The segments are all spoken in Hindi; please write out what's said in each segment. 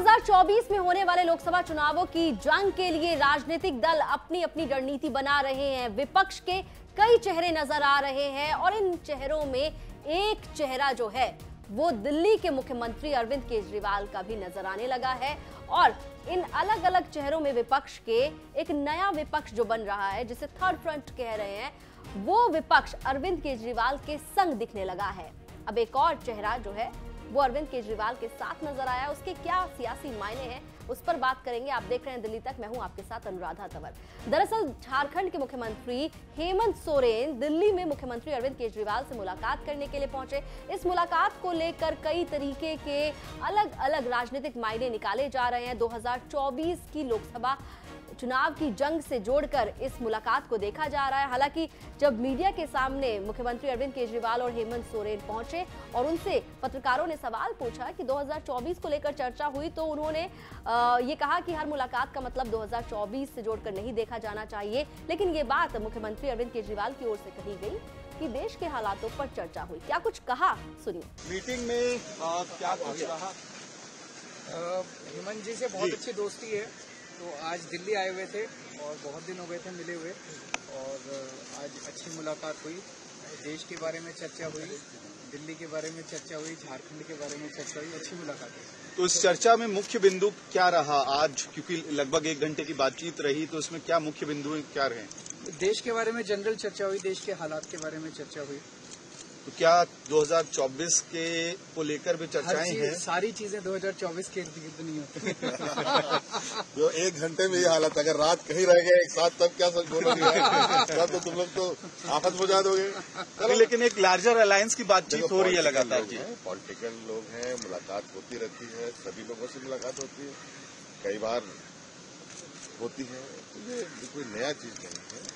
2024 में होने वाले लोकसभा चुनावों की जंग के लिए राजनीतिक दल अपनी अपनी रणनीति बना रहे हैं। विपक्ष के कई चेहरे नजर आ रहे हैं और इन चेहरों में एक चेहरा जो है वो दिल्ली के मुख्यमंत्री अरविंद केजरीवाल का भी नजर आने लगा है। और इन अलग अलग चेहरों में विपक्ष के एक नया विपक्ष जो बन रहा है, जिसे थर्ड फ्रंट कह रहे हैं, वो विपक्ष अरविंद केजरीवाल के संग दिखने लगा है। अब एक और चेहरा जो है वो अरविंद केजरीवाल के साथ नजर आया। उसके क्या सियासी मायने हैं उस पर बात करेंगे। आप देख रहे हैं दिल्ली तक, मैं हूं आपके साथ अनुराधा तंवर। दरअसल झारखंड के मुख्यमंत्री हेमंत सोरेन दिल्ली में मुख्यमंत्री अरविंद केजरीवाल से मुलाकात करने के लिए पहुंचे। इस मुलाकात को लेकर कई तरीके के अलग अलग राजनीतिक मायने निकाले जा रहे हैं। 2024 की लोकसभा चुनाव की जंग से जोड़कर इस मुलाकात को देखा जा रहा है। हालांकि जब मीडिया के सामने मुख्यमंत्री अरविंद केजरीवाल और हेमंत सोरेन पहुंचे और उनसे पत्रकारों ने सवाल पूछा कि 2024 को लेकर चर्चा हुई, तो उन्होंने ये कहा कि हर मुलाकात का मतलब 2024 से जोड़कर नहीं देखा जाना चाहिए। लेकिन ये बात मुख्यमंत्री अरविंद केजरीवाल की ओर से कही गई कि देश के हालातों पर चर्चा हुई। क्या कुछ कहा, सुनिए। मीटिंग में क्या कुछ रहा? हेमंत जी से बहुत अच्छी दोस्ती है, तो आज दिल्ली आए हुए थे और बहुत दिन हो गए थे मिले हुए, और आज अच्छी मुलाकात हुई। देश के बारे में चर्चा हुई, दिल्ली के बारे में चर्चा हुई, झारखंड के बारे में चर्चा हुई, अच्छी मुलाकात हुई। तो इस चर्चा में मुख्य बिंदु क्या रहा आज? क्योंकि लगभग 1 घंटे की बातचीत रही, तो इसमें क्या मुख्य बिंदु क्या रहे? देश के बारे में जनरल चर्चा हुई, देश के हालात के बारे में चर्चा हुई। तो क्या 2024 के को लेकर भी चर्चाएं हैं? सारी चीजें 2024 के इर्द गिर्द नहीं होती। जो 1 घंटे में ये हालत, अगर रात कहीं रह गए एक साथ तब क्या सच बोलोगे? तब तो तुम लोग तो आफत बुझा दोगे। लेकिन एक लार्जर अलायंस की बातचीत हो रही है लगातार जी। पॉलिटिकल लोग हैं, मुलाकात होती रहती है, सभी लोगों से मुलाकात होती है, कई बार होती है, तो ये कोई नया चीज नहीं है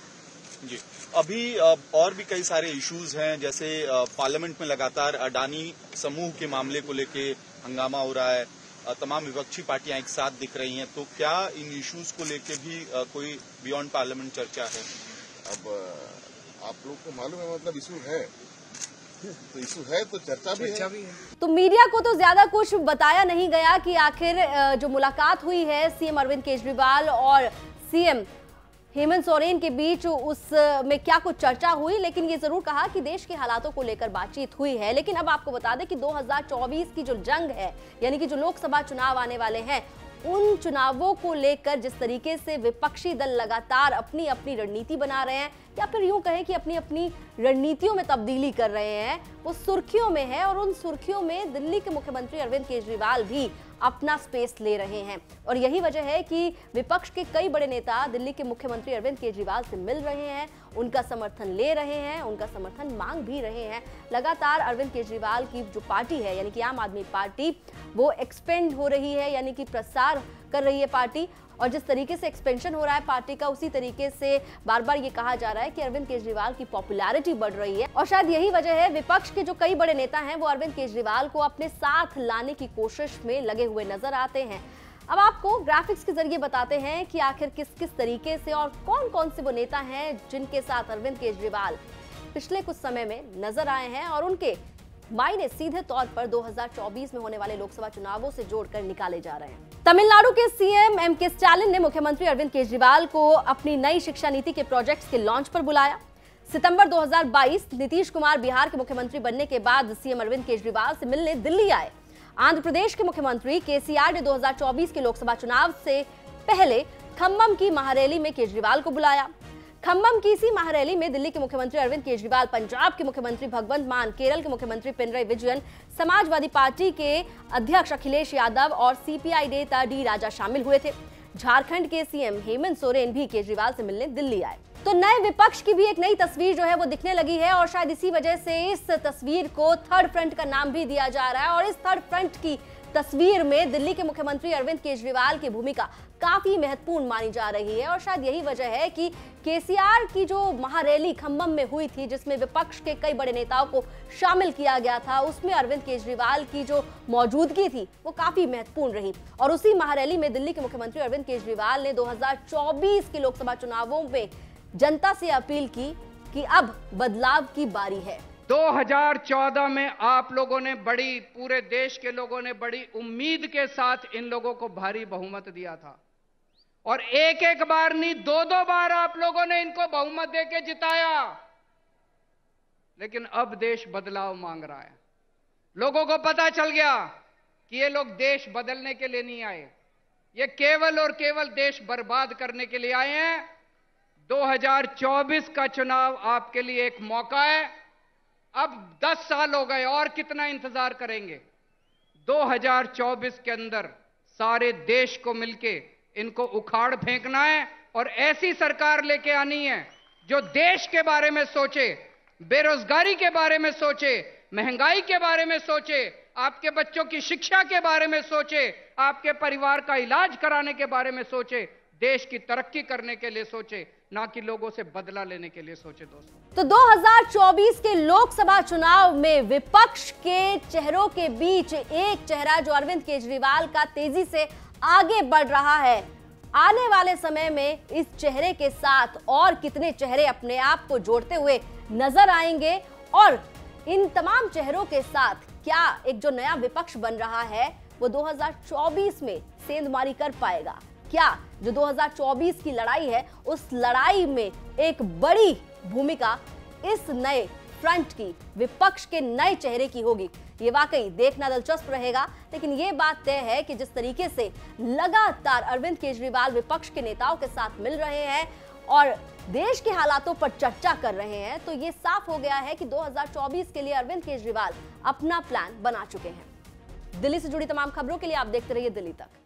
जी। अभी और भी कई सारे इश्यूज हैं, जैसे पार्लियामेंट में लगातार अडानी समूह के मामले को लेके हंगामा हो रहा है, तमाम विपक्षी पार्टियां एक साथ दिख रही हैं, तो क्या इन इश्यूज को लेके भी कोई बियॉन्ड पार्लियामेंट चर्चा है? अब आप लोग को मालूम है, मतलब इशू है तो इशू है तो चर्चा भी है। तो मीडिया को तो ज्यादा कुछ बताया नहीं गया कि आखिर जो मुलाकात हुई है सीएम अरविंद केजरीवाल और सीएम हेमंत सोरेन के बीच, उसमें क्या कुछ चर्चा हुई। लेकिन ये जरूर कहा कि देश के हालातों को लेकर बातचीत हुई है। लेकिन अब आपको बता दें कि 2024 की जो जंग है, यानी कि जो लोकसभा चुनाव आने वाले हैं, उन चुनावों को लेकर जिस तरीके से विपक्षी दल लगातार अपनी अपनी रणनीति बना रहे हैं, या फिर यूं कहें कि अपनी अपनी रणनीतियों में तब्दीली कर रहे हैं, वो सुर्खियों में है। और उन सुर्खियों में दिल्ली के मुख्यमंत्री अरविंद केजरीवाल भी अपना स्पेस ले रहे हैं। और यही वजह है कि विपक्ष के कई बड़े नेता दिल्ली के मुख्यमंत्री अरविंद केजरीवाल से मिल रहे हैं, उनका समर्थन ले रहे हैं, उनका समर्थन मांग भी रहे हैं। लगातार अरविंद केजरीवाल की जो पार्टी है, यानी कि आम आदमी पार्टी, वो एक्सपेंड हो रही है, यानी कि प्रसार कर रही है पार्टी। और जिस तरीके से एक्सपेंशन हो रहा है पार्टी का, उसी तरीके से बार बार ये कहा जा रहा है कि अरविंद केजरीवाल की पॉपुलैरिटी बढ़ रही है। और शायद यही वजह है विपक्ष के जो कई बड़े नेता हैं वो अरविंद केजरीवाल को अपने साथ लाने की कोशिश में लगे हुए नजर आते हैं। अब आपको ग्राफिक्स के जरिए बताते हैं कि आखिर किस किस तरीके से और कौन कौन से वो नेता हैं जिनके साथ अरविंद केजरीवाल पिछले कुछ समय में नजर आए हैं, और उनके मायने सीधे तौर पर 2024 में होने वाले लोकसभा चुनावों से जोड़कर निकाले जा रहे हैं। तमिलनाडु के सीएम एमके स्टालिन ने मुख्यमंत्री अरविंद केजरीवाल को अपनी नई शिक्षा नीति के प्रोजेक्ट्स के लॉन्च पर बुलाया। सितंबर 2022 नीतीश कुमार बिहार के मुख्यमंत्री बनने के बाद सीएम अरविंद केजरीवाल से मिलने दिल्ली आए। आंध्र प्रदेश के मुख्यमंत्री केसीआर ने 2024 के लोकसभा चुनाव से पहले खम्मम की महारैली में केजरीवाल को बुलाया। खम्मम की इसी महारैली में दिल्ली के मुख्यमंत्री अरविंद केजरीवाल, पंजाब के मुख्यमंत्री भगवंत मान, केरल के मुख्यमंत्री पिनराई विजयन, समाजवादी पार्टी के अध्यक्ष अखिलेश यादव और सीपीआई नेता डी राजा शामिल हुए थे। झारखंड के सीएम हेमंत सोरेन भी केजरीवाल से मिलने दिल्ली आए। तो नए विपक्ष की भी एक नई तस्वीर जो है वो दिखने लगी है, और शायद इसी वजह से इस तस्वीर को थर्ड फ्रंट का नाम भी दिया जा रहा है। और इस थर्ड फ्रंट की तस्वीर में दिल्ली के मुख्यमंत्री अरविंद केजरीवाल की भूमिका काफी महत्वपूर्ण मानी जा रही है। और शायद यही वजह है कि केसीआर की जो महारैली खम्मम में हुई थी, जिसमें विपक्ष के कई बड़े नेताओं को शामिल किया गया था, उसमें अरविंद केजरीवाल की जो मौजूदगी थी वो काफी महत्वपूर्ण रही। और उसी महारैली में दिल्ली के मुख्यमंत्री अरविंद केजरीवाल ने 2024 के लोकसभा चुनावों में जनता से अपील की कि अब बदलाव की बारी है। 2014 में आप लोगों ने पूरे देश के लोगों ने बड़ी उम्मीद के साथ इन लोगों को भारी बहुमत दिया था और एक एक बार नहीं, दो दो बार आप लोगों ने इनको बहुमत देके जिताया। लेकिन अब देश बदलाव मांग रहा है। लोगों को पता चल गया कि ये लोग देश बदलने के लिए नहीं आए, ये केवल और केवल देश बर्बाद करने के लिए आए हैं। 2024 का चुनाव आपके लिए एक मौका है। अब 10 साल हो गए और कितना इंतजार करेंगे? 2024 के अंदर सारे देश को मिलके इनको उखाड़ फेंकना है और ऐसी सरकार लेके आनी है जो देश के बारे में सोचे, बेरोजगारी के बारे में सोचे, महंगाई के बारे में सोचे, आपके बच्चों की शिक्षा के बारे में सोचे, आपके परिवार का इलाज कराने के बारे में सोचे, देश की तरक्की करने के लिए सोचे, ना कि लोगों से बदला लेने के लिए सोचे। दोस्तों, तो 2024 के लोकसभा चुनाव में विपक्ष के चेहरों के बीच एक चेहरा जो अरविंद केजरीवाल का तेजी से आगे बढ़ रहा है। आने वाले समय में इस चेहरे के साथ और कितने चेहरे अपने आप को जोड़ते हुए नजर आएंगे और इन तमाम चेहरों के साथ क्या एक जो नया विपक्ष बन रहा है वो 2024 में सेंधमारी कर पाएगा? क्या जो 2024 की लड़ाई है उस लड़ाई में एक बड़ी भूमिका इस नए फ्रंट की, विपक्ष के नए चेहरे की होगी? ये वाकई देखना दिलचस्प रहेगा। लेकिन ये बात तय है कि जिस तरीके से लगातार अरविंद केजरीवाल विपक्ष के नेताओं के साथ मिल रहे हैं और देश के हालातों पर चर्चा कर रहे हैं, तो ये साफ हो गया है कि 2024 के लिए अरविंद केजरीवाल अपना प्लान बना चुके हैं। दिल्ली से जुड़ी तमाम खबरों के लिए आप देखते रहिए दिल्ली तक।